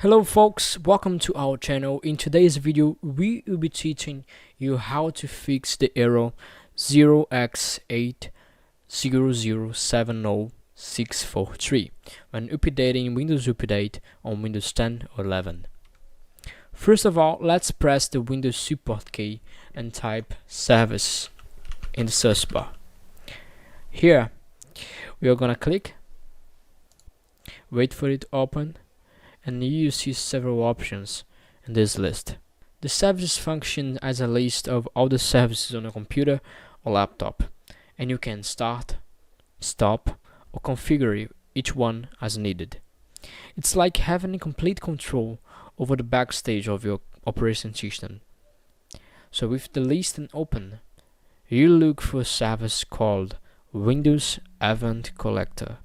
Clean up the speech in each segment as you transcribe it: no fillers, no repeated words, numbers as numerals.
Hello folks, welcome to our channel. In today's video we will be teaching you how to fix the error 0x80070643 when updating Windows Update on Windows 10 or 11. First of all, let's press the Windows support key and type service in the search bar. Here we are gonna click, wait for it to open, and you see several options in this list. The services function as a list of all the services on a computer or laptop, and you can start, stop, or configure each one as needed. It's like having complete control over the backstage of your operating system. So with the list open, you look for a service called Windows Event Collector.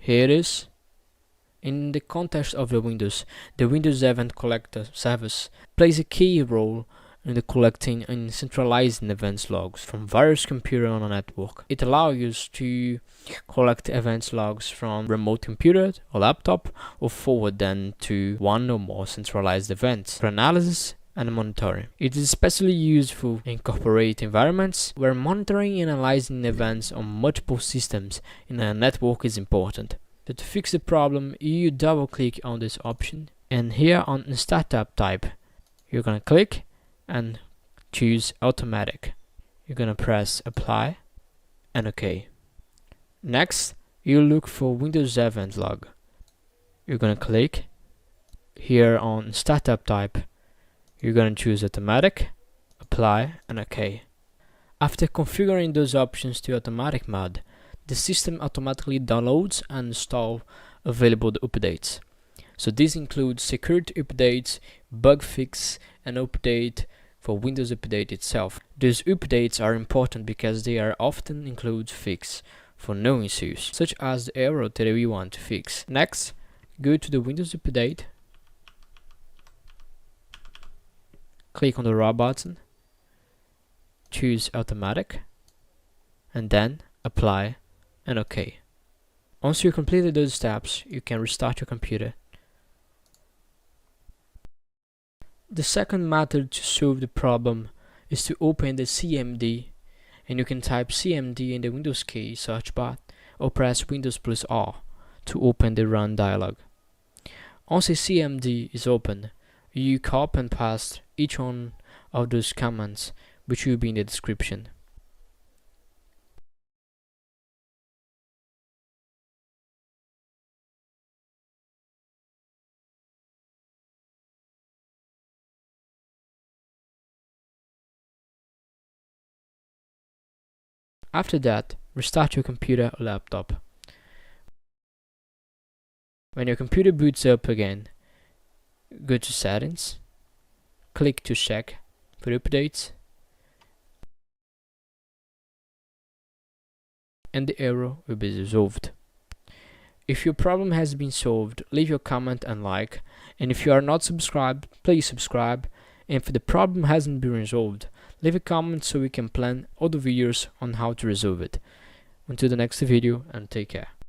Here it is. In the context of the Windows Event Collector service plays a key role in the collecting and centralizing events logs from various computers on a network. It allows you to collect events logs from remote computer or laptop, or forward them to one or more centralized events for analysis and monitoring. It is especially useful in corporate environments where monitoring and analyzing events on multiple systems in a network is important. So to fix the problem, you double click on this option, and here on the startup type you're gonna click and choose automatic. You're gonna press apply and OK. Next, you look for Windows Event Log. You're gonna click here on startup type. You're going to choose automatic, apply, and OK. After configuring those options to automatic mode, the system automatically downloads and installs available updates. So this includes security updates, bug fix, and update for Windows Update itself. These updates are important because they are often include fix for known issues, such as the error that we want to fix. Next, go to the Windows Update. Click on the raw button, choose automatic, and then apply and OK. Once you completed those steps, you can restart your computer. The second method to solve the problem is to open the CMD, and you can type CMD in the Windows key search bar or press Windows plus R to open the Run dialog. Once the CMD is open, you copy and paste each one of those commands, which will be in the description. After that, restart your computer or laptop. When your computer boots up again, go to settings, click to check for updates, and the error will be resolved. If your problem has been solved, leave your comment and like, and if you are not subscribed, please subscribe, and if the problem hasn't been resolved, leave a comment so we can plan other videos on how to resolve it. Until the next video, and take care.